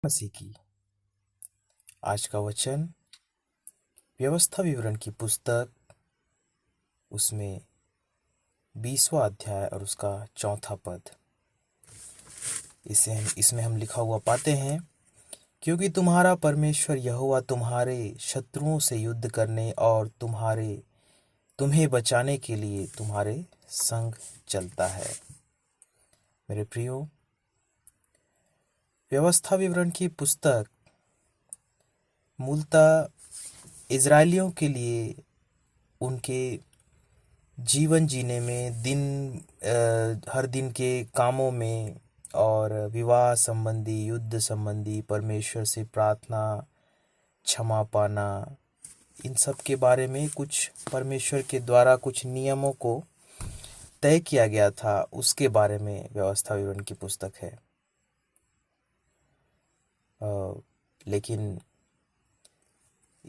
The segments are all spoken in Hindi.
मसीह की। आज का वचन व्यवस्था विवरण की पुस्तक, उसमें 20वां अध्याय और उसका 4था पद। इसमें हम लिखा हुआ पाते हैं, क्योंकि तुम्हारा परमेश्वर यहोवा तुम्हारे शत्रुओं से युद्ध करने और तुम्हें बचाने के लिए तुम्हारे संग चलता है। मेरे प्रियो, व्यवस्था विवरण की पुस्तक मूलतः इजरायलियों के लिए उनके जीवन जीने में हर दिन के कामों में और विवाह संबंधी, युद्ध संबंधी, परमेश्वर से प्रार्थना, क्षमा पाना, इन सब के बारे में कुछ परमेश्वर के द्वारा कुछ नियमों को तय किया गया था, उसके बारे में व्यवस्था विवरण की पुस्तक है। लेकिन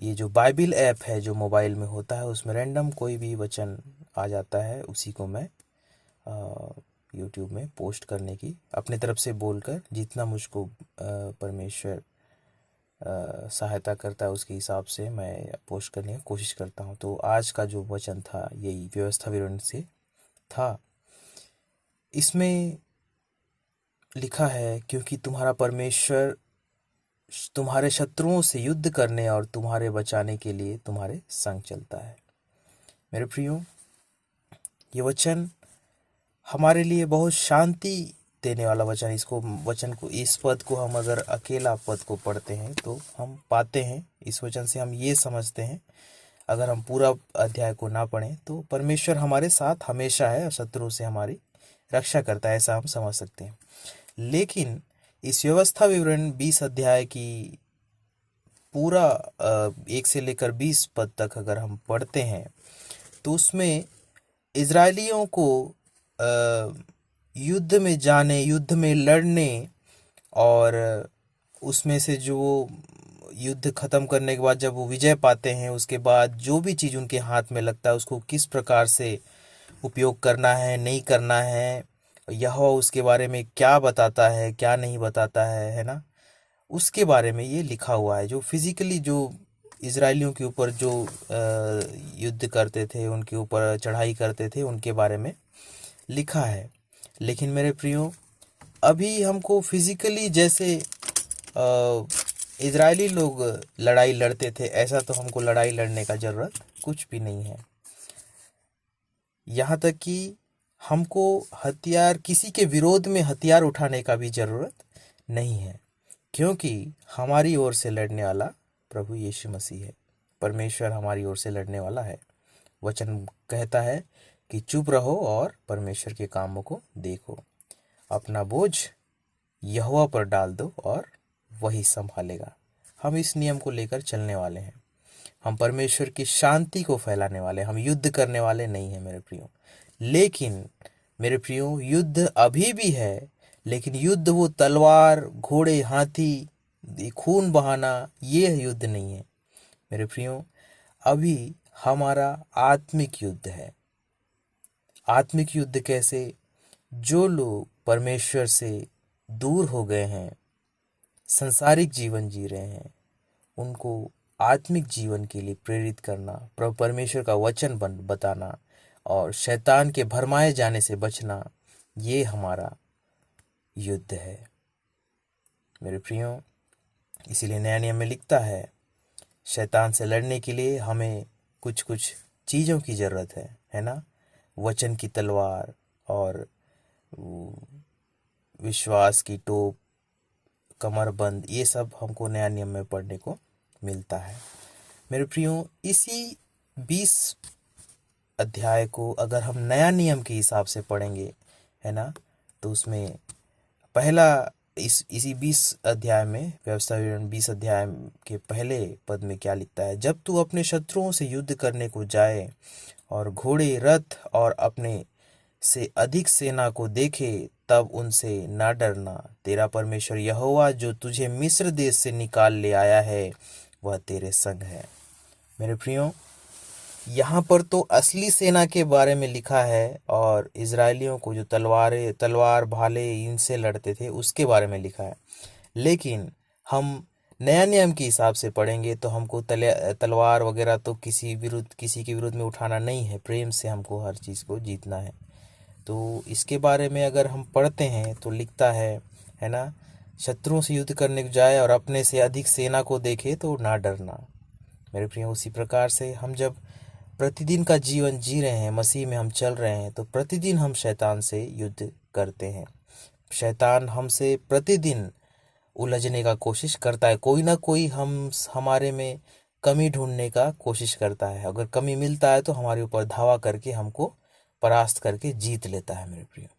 ये जो बाइबिल ऐप है जो मोबाइल में होता है, उसमें रैंडम कोई भी वचन आ जाता है, उसी को मैं यूट्यूब में पोस्ट करने की अपने तरफ से बोलकर जितना मुझको परमेश्वर सहायता करता है उसके हिसाब से मैं पोस्ट करने की कोशिश करता हूँ। तो आज का जो वचन था यही व्यवस्था विवरण से था। इसमें लिखा है, क्योंकि तुम्हारा परमेश्वर तुम्हारे शत्रुओं से युद्ध करने और तुम्हारे बचाने के लिए तुम्हारे संग चलता है। मेरे प्रियो, ये वचन हमारे लिए बहुत शांति देने वाला वचन। इस पद को हम अगर अकेला पद को पढ़ते हैं तो हम पाते हैं, इस वचन से हम ये समझते हैं, अगर हम पूरा अध्याय को ना पढ़ें तो परमेश्वर हमारे साथ हमेशा है और शत्रुओं से हमारी रक्षा करता है, ऐसा हम समझ सकते हैं। लेकिन इस व्यवस्था विवरण 20 अध्याय की पूरा 1 से लेकर 20 पद तक अगर हम पढ़ते हैं तो उसमें इजरायलियों को युद्ध में जाने, युद्ध में लड़ने और उसमें से जो युद्ध खत्म करने के बाद जब वो विजय पाते हैं, उसके बाद जो भी चीज़ उनके हाथ में लगता है उसको किस प्रकार से उपयोग करना है, नहीं करना है, यहोवा उसके बारे में क्या बताता है, क्या नहीं बताता है ना, उसके बारे में ये लिखा हुआ है। जो फिजिकली जो इजरायलियों के ऊपर जो युद्ध करते थे, उनके ऊपर चढ़ाई करते थे, उनके बारे में लिखा है। लेकिन मेरे प्रियो, अभी हमको फिजिकली जैसे इजरायली लोग लड़ाई लड़ते थे, ऐसा तो हमको लड़ाई लड़ने का ज़रूरत कुछ भी नहीं है। यहाँ तक कि हमको किसी के विरोध में हथियार उठाने का भी ज़रूरत नहीं है, क्योंकि हमारी ओर से लड़ने वाला प्रभु यीशु मसीह है। परमेश्वर हमारी ओर से लड़ने वाला है। वचन कहता है कि चुप रहो और परमेश्वर के कामों को देखो, अपना बोझ यहोवा पर डाल दो और वही संभालेगा। हम इस नियम को लेकर चलने वाले हैं। हम परमेश्वर की शांति को फैलाने वाले, हम युद्ध करने वाले नहीं हैं मेरे प्रियो। लेकिन मेरे प्रियो, युद्ध अभी भी है, लेकिन युद्ध वो तलवार, घोड़े, हाथी, खून बहाना, ये युद्ध नहीं है मेरे प्रियो। अभी हमारा आत्मिक युद्ध है। आत्मिक युद्ध कैसे? जो लोग परमेश्वर से दूर हो गए हैं, संसारिक जीवन जी रहे हैं, उनको आत्मिक जीवन के लिए प्रेरित करना, परमेश्वर का वचन बताना और शैतान के भरमाए जाने से बचना, ये हमारा युद्ध है मेरे प्रियो। इसीलिए नया नियम में लिखता है, शैतान से लड़ने के लिए हमें कुछ कुछ चीज़ों की ज़रूरत है ना। वचन की तलवार और विश्वास की टोप, कमरबंद, ये सब हमको नया नियम में पढ़ने को मिलता है मेरे प्रियो। इसी 20 अध्याय को अगर हम नया नियम के हिसाब से पढ़ेंगे, है ना, तो उसमें पहला इसी 20 अध्याय में, व्यवस्था विवरण 20 अध्याय के पहले पद में क्या लिखता है? जब तू अपने शत्रुओं से युद्ध करने को जाए और घोड़े, रथ और अपने से अधिक सेना को देखे, तब उनसे ना डरना। तेरा परमेश्वर यहोवा जो तुझे मिस्र देश से निकाल ले आया है, वह तेरे संग है। मेरे प्रियो, यहाँ पर तो असली सेना के बारे में लिखा है और इजरायलियों को जो तलवार भाले इनसे लड़ते थे उसके बारे में लिखा है। लेकिन हम नया नियम के हिसाब से पढ़ेंगे तो हमको तलवार वगैरह तो किसी के विरुद्ध में उठाना नहीं है, प्रेम से हमको हर चीज़ को जीतना है। तो इसके बारे में अगर हम पढ़ते हैं तो लिखता है ना, शत्रुओं से युद्ध करने को जाए और अपने से अधिक सेना को देखे तो ना डरना। मेरे प्रिय, उसी प्रकार से हम जब प्रतिदिन का जीवन जी रहे हैं, मसीह में हम चल रहे हैं, तो प्रतिदिन हम शैतान से युद्ध करते हैं। शैतान हमसे प्रतिदिन उलझने का कोशिश करता है, कोई ना कोई हमारे में कमी ढूंढने का कोशिश करता है। अगर कमी मिलता है तो हमारे ऊपर धावा करके हमको परास्त करके जीत लेता है मेरे प्रिय।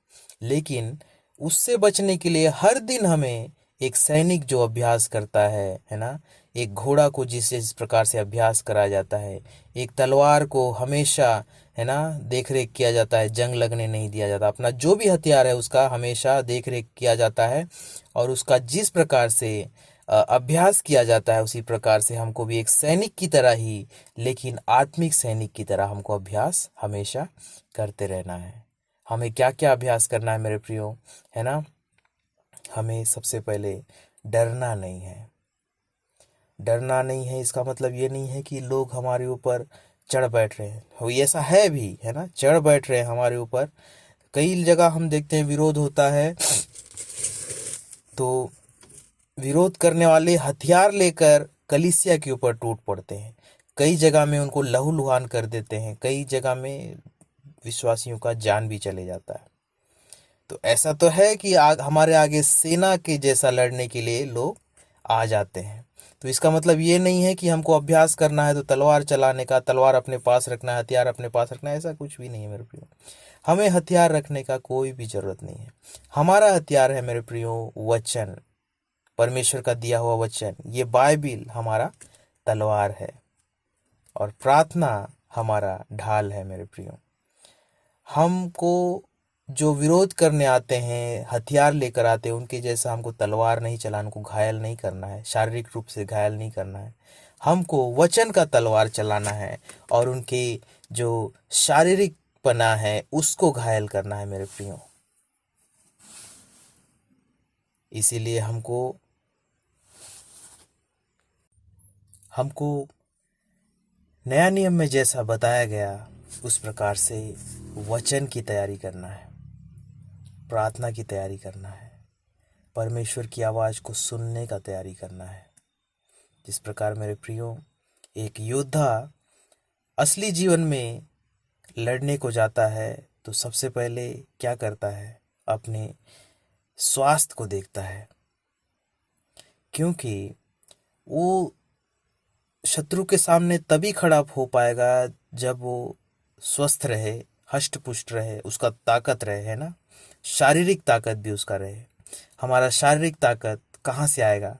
लेकिन उससे बचने के लिए हर दिन हमें एक सैनिक जो अभ्यास करता है ना, एक घोड़ा को जिस प्रकार से अभ्यास कराया जाता है, एक तलवार को हमेशा है ना देख रेख किया जाता है, जंग लगने नहीं दिया जाता। अपना जो भी हथियार है उसका हमेशा देख रेख किया जाता है और उसका जिस प्रकार से अभ्यास किया जाता है उसी प्रकार से हमको भी एक सैनिक की तरह ही, लेकिन आत्मिक सैनिक की तरह हमको अभ्यास हमेशा करते रहना है। हमें क्या क्या अभ्यास करना है मेरे प्रियो, है ना। हमें सबसे पहले डरना नहीं है। डरना नहीं है इसका मतलब ये नहीं है कि लोग हमारे ऊपर चढ़ बैठ रहे हैं, हो ऐसा है भी, है ना, चढ़ बैठ रहे हैं हमारे ऊपर। कई जगह हम देखते हैं विरोध होता है तो विरोध करने वाले हथियार लेकर कलीसिया के ऊपर टूट पड़ते हैं। कई जगह में उनको लहूलुहान कर देते हैं, कई जगह में विश्वासियों का जान भी चले जाता है। तो ऐसा तो है कि हमारे आगे सेना के जैसा लड़ने के लिए लोग आ जाते हैं। तो इसका मतलब ये नहीं है कि हमको अभ्यास करना है तो तलवार चलाने का, तलवार अपने पास रखना है, हथियार अपने पास रखना है, ऐसा कुछ भी नहीं है मेरे प्रियो। हमें हथियार रखने का कोई भी जरूरत नहीं है। हमारा हथियार है मेरे प्रियो वचन, परमेश्वर का दिया हुआ वचन। ये बाइबिल हमारा तलवार है और प्रार्थना हमारा ढाल है मेरे प्रियो। हमको जो विरोध करने आते हैं, हथियार लेकर आते हैं, उनके जैसा हमको तलवार नहीं चलाना, उनको घायल नहीं करना है, शारीरिक रूप से घायल नहीं करना है। हमको वचन का तलवार चलाना है और उनके जो शारीरिक पना है उसको घायल करना है मेरे प्रियो। इसीलिए हमको नया नियम में जैसा बताया गया उस प्रकार से वचन की तैयारी करना है, प्रार्थना की तैयारी करना है, परमेश्वर की आवाज़ को सुनने का तैयारी करना है। जिस प्रकार मेरे प्रियो एक योद्धा असली जीवन में लड़ने को जाता है तो सबसे पहले क्या करता है, अपने स्वास्थ्य को देखता है, क्योंकि वो शत्रु के सामने तभी खड़ा हो पाएगा जब वो स्वस्थ रहे, हष्ट पुष्ट रहे, उसका ताकत रहे, है ना, शारीरिक ताकत भी उसका रहे। हमारा शारीरिक ताकत कहाँ से आएगा?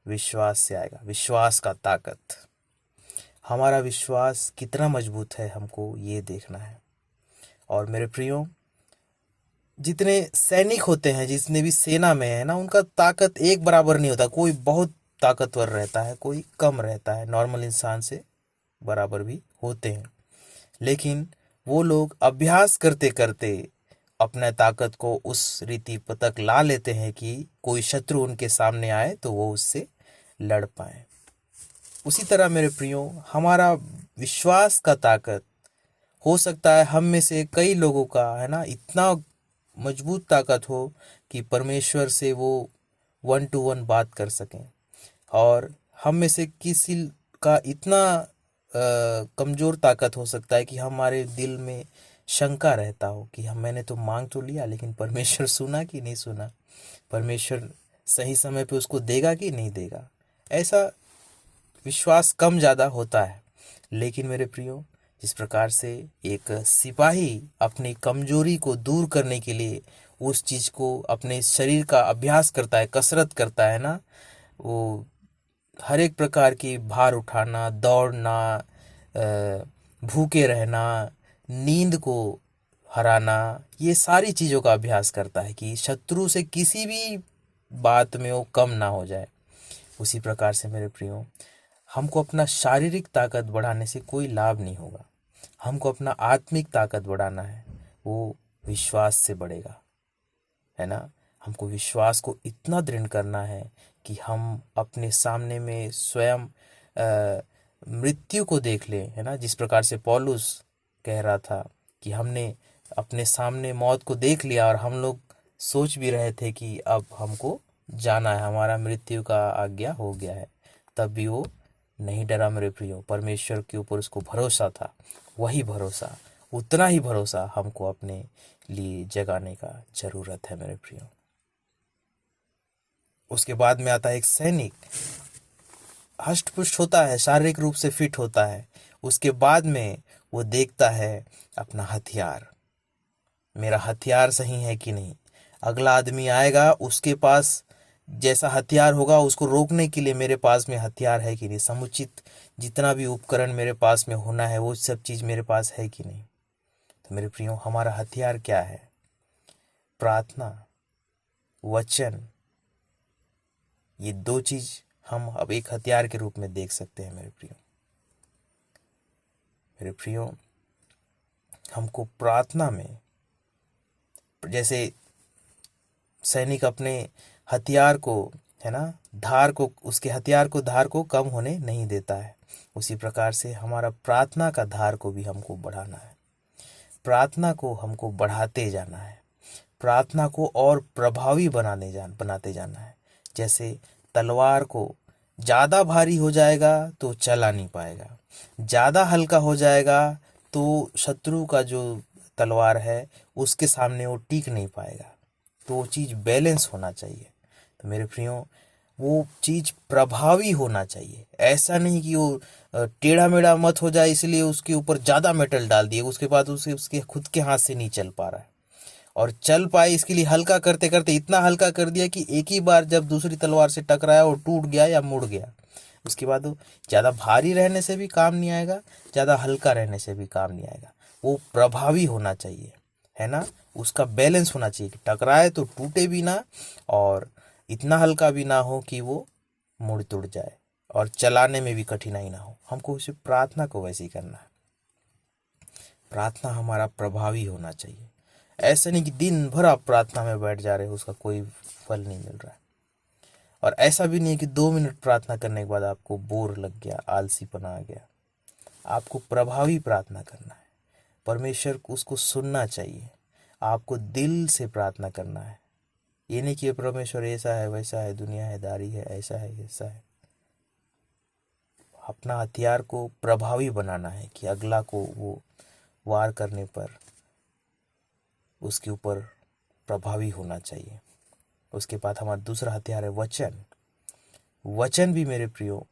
विश्वास से आएगा, विश्वास का ताकत। हमारा विश्वास कितना मजबूत है हमको ये देखना है। और मेरे प्रियो, जितने सैनिक होते हैं, जितने भी सेना में है ना, उनका ताकत एक बराबर नहीं होता। कोई बहुत ताकतवर रहता है, कोई कम रहता है, नॉर्मल इंसान से बराबर भी होते हैं। लेकिन वो लोग अभ्यास करते करते अपने ताकत को उस रीति तक ला लेते हैं कि कोई शत्रु उनके सामने आए तो वो उससे लड़ पाए। उसी तरह मेरे प्रियो, हमारा विश्वास का ताकत हो सकता है हम में से कई लोगों का, है ना, इतना मजबूत ताकत हो कि परमेश्वर से वो 1 to 1 बात कर सकें, और हम में से किसी का इतना कमज़ोर ताकत हो सकता है कि हमारे दिल में शंका रहता हो कि मैंने तो मांग तो लिया, लेकिन परमेश्वर सुना कि नहीं सुना, परमेश्वर सही समय पे उसको देगा कि नहीं देगा। ऐसा विश्वास कम ज़्यादा होता है। लेकिन मेरे प्रियो, जिस प्रकार से एक सिपाही अपनी कमजोरी को दूर करने के लिए उस चीज़ को, अपने शरीर का अभ्यास करता है, कसरत करता है ना, वो हर एक प्रकार की भार उठाना, दौड़ना, भूखे रहना, नींद को हराना, ये सारी चीज़ों का अभ्यास करता है कि शत्रु से किसी भी बात में वो कम ना हो जाए। उसी प्रकार से मेरे प्रियो, हमको अपना शारीरिक ताकत बढ़ाने से कोई लाभ नहीं होगा। हमको अपना आत्मिक ताकत बढ़ाना है, वो विश्वास से बढ़ेगा, है ना। हमको विश्वास को इतना दृढ़ करना है कि हम अपने सामने में स्वयं मृत्यु को देख लें, है ना। जिस प्रकार से पौलुस कह रहा था कि हमने अपने सामने मौत को देख लिया और हम लोग सोच भी रहे थे कि अब हमको जाना है, हमारा मृत्यु का आज्ञा हो गया है, तब भी वो नहीं डरा मेरे प्रियो। परमेश्वर के ऊपर उसको भरोसा था। वही भरोसा, उतना ही भरोसा हमको अपने लिए जगाने का जरूरत है मेरे प्रियो। उसके बाद में आता है एक सैनिक, हष्ट पुष्ट होता है, शारीरिक रूप से फिट होता है। उसके बाद में वो देखता है अपना हथियार, मेरा हथियार सही है कि नहीं। अगला आदमी आएगा, उसके पास जैसा हथियार होगा, उसको रोकने के लिए मेरे पास में हथियार है कि नहीं, समुचित जितना भी उपकरण मेरे पास में होना है वो सब चीज़ मेरे पास है कि नहीं। तो मेरे प्रियो, हमारा हथियार क्या है? प्रार्थना, वचन, ये दो चीज हम अब एक हथियार के रूप में देख सकते हैं मेरे प्रियो। मेरे प्रियो, हमको प्रार्थना में, जैसे सैनिक अपने हथियार को, है ना, धार को, उसके हथियार को, धार को कम होने नहीं देता है, उसी प्रकार से हमारा प्रार्थना का धार को भी हमको बढ़ाना है। प्रार्थना को हमको बढ़ाते जाना है, प्रार्थना को और प्रभावी बनाते जाना है। जैसे तलवार को ज़्यादा भारी हो जाएगा तो चला नहीं पाएगा, ज़्यादा हल्का हो जाएगा तो शत्रु का जो तलवार है उसके सामने वो टिक नहीं पाएगा। तो वो चीज़ बैलेंस होना चाहिए। तो मेरे प्रियो, वो चीज़ प्रभावी होना चाहिए। ऐसा नहीं कि वो टेढ़ा मेढ़ा मत हो जाए इसलिए उसके ऊपर ज़्यादा मेटल डाल दिए, उसके बाद उसके खुद के हाथ से नहीं चल पा रहा है, और चल पाए इसके लिए हल्का करते करते इतना हल्का कर दिया कि एक ही बार जब दूसरी तलवार से टकराया वो टूट गया या मुड़ गया। उसके बाद वो ज़्यादा भारी रहने से भी काम नहीं आएगा, ज़्यादा हल्का रहने से भी काम नहीं आएगा। वो प्रभावी होना चाहिए, है ना। उसका बैलेंस होना चाहिए कि टकराए तो टूटे भी ना और इतना हल्का भी ना हो कि वो मुड़ तुड़ जाए और चलाने में भी कठिनाई ना हो। हमको उसे प्रार्थना को वैसे ही करना है। प्रार्थना हमारा प्रभावी होना चाहिए। ऐसा नहीं कि दिन भर आप प्रार्थना में बैठ जा रहे हो, उसका कोई फल नहीं मिल रहा है। और ऐसा भी नहीं है कि 2 मिनट प्रार्थना करने के बाद आपको बोर लग गया, आलसीपना आ गया। आपको प्रभावी प्रार्थना करना है, परमेश्वर को उसको सुनना चाहिए, आपको दिल से प्रार्थना करना है। ये नहीं कि परमेश्वर ऐसा है, वैसा है, दुनियादारी है, ऐसा है, ऐसा है। अपना हथियार को प्रभावी बनाना है कि अगला को वो वार करने पर उसके ऊपर प्रभावी होना चाहिए। उसके बाद हमारा दूसरा हथियार है वचन। वचन भी मेरे प्रियो,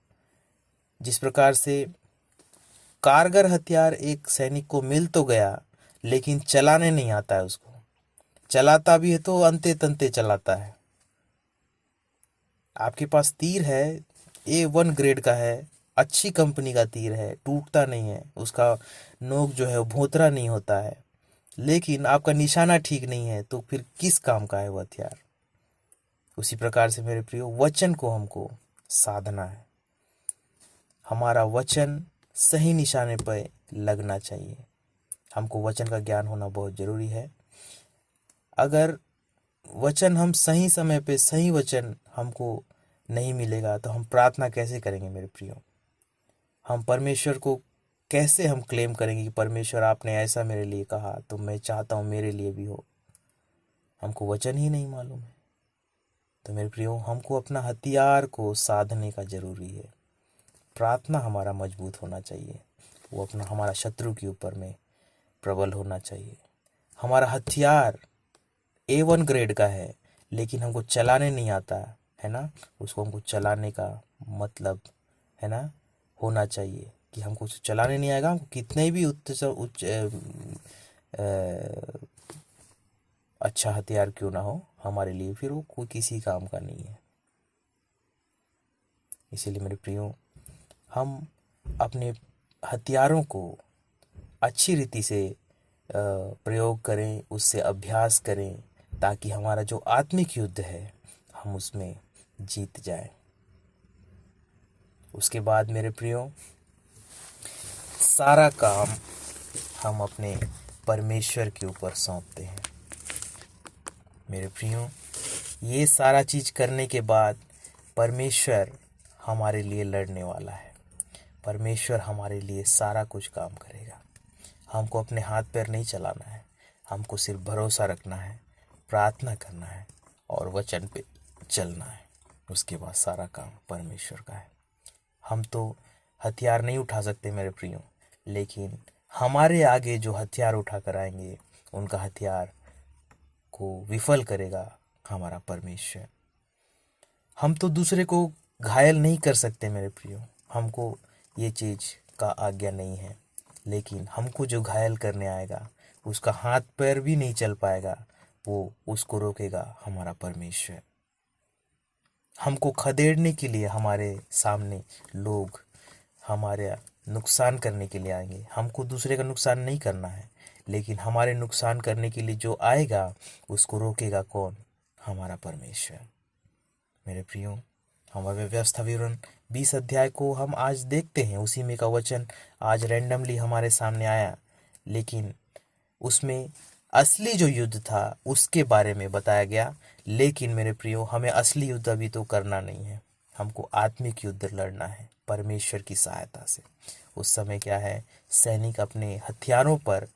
जिस प्रकार से कारगर हथियार एक सैनिक को मिल तो गया लेकिन चलाने नहीं आता है उसको, चलाता भी है तो अंते तंते चलाता है। आपके पास तीर है, A1 ग्रेड का है, अच्छी कंपनी का तीर है, टूटता नहीं है, उसका नोक जो है वो भोंतरा नहीं होता है, लेकिन आपका निशाना ठीक नहीं है तो फिर किस काम का है वो हथियार। उसी प्रकार से मेरे प्रियो, वचन को हमको साधना है। हमारा वचन सही निशाने पर लगना चाहिए। हमको वचन का ज्ञान होना बहुत ज़रूरी है। अगर वचन हम सही समय पे, सही वचन हमको नहीं मिलेगा तो हम प्रार्थना कैसे करेंगे मेरे प्रियो। हम परमेश्वर को कैसे हम क्लेम करेंगे कि परमेश्वर आपने ऐसा मेरे लिए कहा तो मैं चाहता हूँ मेरे लिए भी हो। हमको वचन ही नहीं मालूम है। तो मेरे प्रियो, हमको अपना हथियार को साधने का जरूरी है। प्रार्थना हमारा मजबूत होना चाहिए, वो अपना हमारा शत्रु के ऊपर में प्रबल होना चाहिए। हमारा हथियार A1 ग्रेड का है लेकिन हमको चलाने नहीं आता है ना, उसको हमको चलाने का मतलब, है ना, होना चाहिए कि हमको उसे चलाने नहीं आएगा। हमको कितने भी उच्च अच्छा हथियार क्यों ना हो, हमारे लिए फिर वो कोई किसी काम का नहीं है। इसीलिए मेरे प्रियो, हम अपने हथियारों को अच्छी रीति से प्रयोग करें, उससे अभ्यास करें, ताकि हमारा जो आत्मिक युद्ध है हम उसमें जीत जाए। उसके बाद मेरे प्रियो, सारा काम हम अपने परमेश्वर के ऊपर सौंपते हैं। मेरे प्रियो, ये सारा चीज़ करने के बाद परमेश्वर हमारे लिए लड़ने वाला है। परमेश्वर हमारे लिए सारा कुछ काम करेगा। हमको अपने हाथ पैर नहीं चलाना है, हमको सिर्फ भरोसा रखना है, प्रार्थना करना है और वचन पे चलना है। उसके बाद सारा काम परमेश्वर का है। हम तो हथियार नहीं उठा सकते मेरे प्रियो, लेकिन हमारे आगे जो हथियार उठा कर आएंगे उनका हथियार को विफल करेगा हमारा परमेश्वर। हम तो दूसरे को घायल नहीं कर सकते मेरे प्रियो, हमको ये चीज़ का आज्ञा नहीं है, लेकिन हमको जो घायल करने आएगा उसका हाथ पैर भी नहीं चल पाएगा, वो उसको रोकेगा हमारा परमेश्वर। हमको खदेड़ने के लिए हमारे सामने लोग हमारे नुकसान करने के लिए आएंगे। हमको दूसरे का नुकसान नहीं करना है, लेकिन हमारे नुकसान करने के लिए जो आएगा उसको रोकेगा कौन? हमारा परमेश्वर। मेरे प्रियो, हमारे व्यवस्था विवरण 20 अध्याय को हम आज देखते हैं। उसी में का वचन आज रैंडमली हमारे सामने आया, लेकिन उसमें असली जो युद्ध था उसके बारे में बताया गया। लेकिन मेरे प्रियो, हमें असली युद्ध अभी तो करना नहीं है, हमको आत्मिक युद्ध लड़ना है परमेश्वर की सहायता से। उस समय क्या है, सैनिक अपने हथियारों पर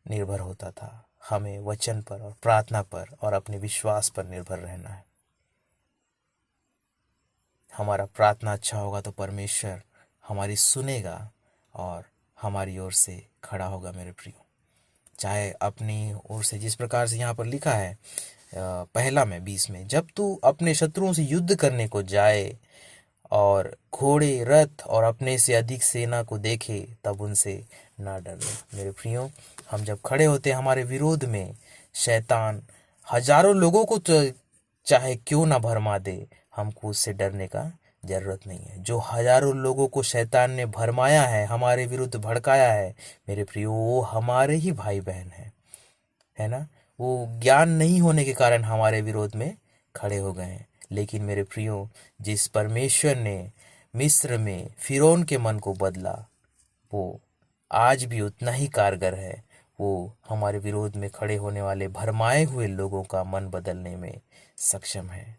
निर्भर होता था, हमें वचन पर और प्रार्थना पर और अपने विश्वास पर निर्भर रहना है। हमारा प्रार्थना अच्छा होगा तो परमेश्वर हमारी सुनेगा और हमारी ओर से खड़ा होगा मेरे प्रियो। चाहे अपनी ओर से, जिस प्रकार से यहाँ पर लिखा है पहला में 20 में, जब तू अपने शत्रुओं से युद्ध करने को जाए और घोड़े रथ और अपने से अधिक सेना को देखे तब उनसे ना डरना। मेरे प्रियो, हम जब खड़े होते हैं हमारे विरोध में, शैतान हजारों लोगों को चाहे क्यों ना भरमा दे, हमको उससे डरने का जरूरत नहीं है। जो हजारों लोगों को शैतान ने भरमाया है, हमारे विरुद्ध भड़काया है मेरे प्रियो, वो हमारे ही भाई बहन है ना। वो ज्ञान नहीं होने के कारण हमारे विरोध में खड़े हो गए हैं। लेकिन मेरे प्रियो, जिस परमेश्वर ने मिस्र में फिरौन के मन को बदला, वो आज भी उतना ही कारगर है। वो हमारे विरोध में खड़े होने वाले भरमाए हुए लोगों का मन बदलने में सक्षम है।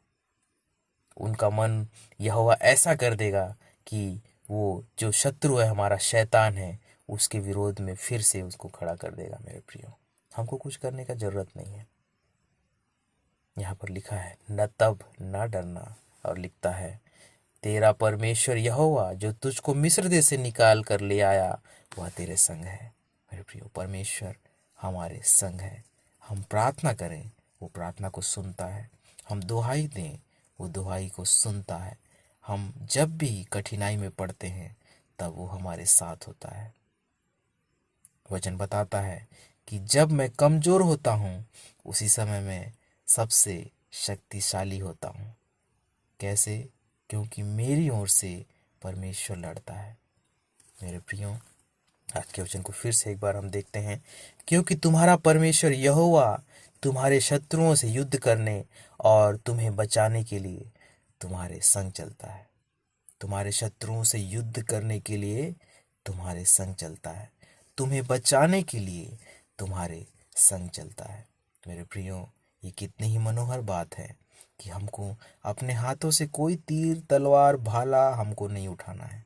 उनका मन यहोवा ऐसा कर देगा कि वो जो शत्रु है, हमारा शैतान है, उसके विरोध में फिर से उसको खड़ा कर देगा मेरे प्रियो। हमको कुछ करने का जरूरत नहीं है। यहाँ पर लिखा है न तब न डरना, और लिखता है तेरा परमेश्वर यहोवा जो तुझको मिस्र देश से निकाल कर ले आया वह तेरे संग है। मेरे प्रियो, परमेश्वर हमारे संग है। हम प्रार्थना करें, वो प्रार्थना को सुनता है। हम दुहाई दें, वो दुहाई को सुनता है। हम जब भी कठिनाई में पड़ते हैं तब वो हमारे साथ होता है। वचन बताता है कि जब मैं कमजोर होता हूँ उसी समय मैं सबसे शक्तिशाली होता हूँ। कैसे? क्योंकि मेरी ओर से परमेश्वर लड़ता है। मेरे प्रियो, आज के वचन को फिर से एक बार हम देखते हैं। क्योंकि तुम्हारा परमेश्वर यहोवा तुम्हारे शत्रुओं से युद्ध करने और तुम्हें बचाने के लिए तुम्हारे संग चलता है। तुम्हारे शत्रुओं से युद्ध करने के लिए तुम्हारे संग चलता है, तुम्हें बचाने के लिए तुम्हारे संग चलता है। मेरे प्रियो, ये कितनी ही मनोहर बात है कि हमको अपने हाथों से कोई तीर तलवार भाला हमको नहीं उठाना है।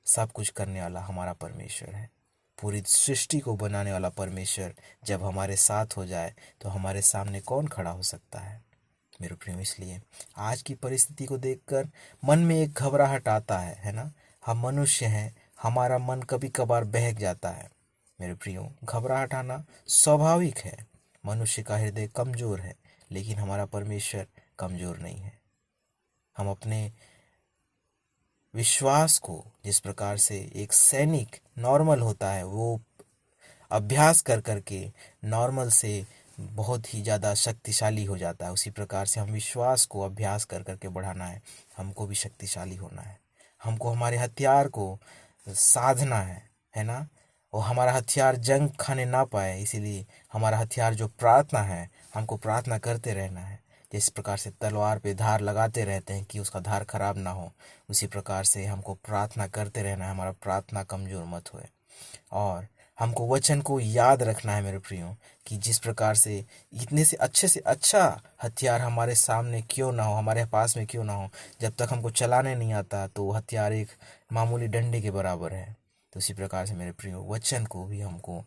सब कुछ करने वाला हमारा परमेश्वर है। पूरी सृष्टि को बनाने वाला परमेश्वर जब हमारे साथ हो जाए तो हमारे सामने कौन खड़ा हो सकता है मेरे प्रियो। इसलिए आज की परिस्थिति को देखकर मन में एक घबराहट आता है ना। हम मनुष्य हैं, हमारा मन कभी कभार बहक जाता है मेरे प्रियो। घबराहट आना स्वाभाविक है। मनुष्य का हृदय कमजोर है, लेकिन हमारा परमेश्वर कमजोर नहीं है। हम अपने विश्वास को, जिस प्रकार से एक सैनिक नॉर्मल होता है, वो अभ्यास कर करके नॉर्मल से बहुत ही ज़्यादा शक्तिशाली हो जाता है, उसी प्रकार से हम विश्वास को अभ्यास कर करके बढ़ाना है। हमको भी शक्तिशाली होना है। हमको हमारे हथियार को साधना है ना। और हमारा हथियार जंग खाने ना पाए, इसीलिए हमारा हथियार जो प्रार्थना है, हमको प्रार्थना करते रहना है। जिस प्रकार से तलवार पे धार लगाते रहते हैं कि उसका धार खराब ना हो, उसी प्रकार से हमको प्रार्थना करते रहना है, हमारा प्रार्थना कमज़ोर मत होए। और हमको वचन को याद रखना है मेरे प्रियो, कि जिस प्रकार से इतने से अच्छा हथियार हमारे सामने क्यों ना हो, हमारे पास में क्यों ना हो, जब तक हमको चलाने नहीं आता तो वो हथियार एक मामूली डंडे के बराबर है। तो उसी प्रकार से मेरे प्रियो, वचन को भी हमको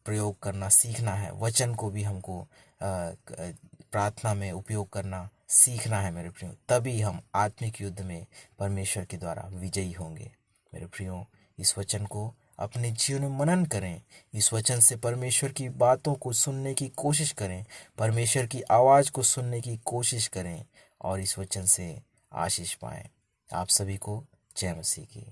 प्रयोग करना सीखना है। वचन को भी हमको प्रार्थना में उपयोग करना सीखना है मेरे प्रियो। तभी हम आत्मिक युद्ध में परमेश्वर के द्वारा विजयी होंगे। मेरे प्रियो, इस वचन को अपने जीवन में मनन करें। इस वचन से परमेश्वर की बातों को सुनने की कोशिश करें, परमेश्वर की आवाज़ को सुनने की कोशिश करें और इस वचन से आशीष पाएं। आप सभी को जय मसीह की।